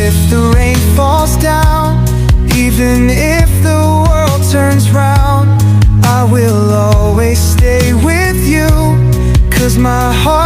if the rain falls down, even if the world turns round, I will always stay with you, 'cause my heart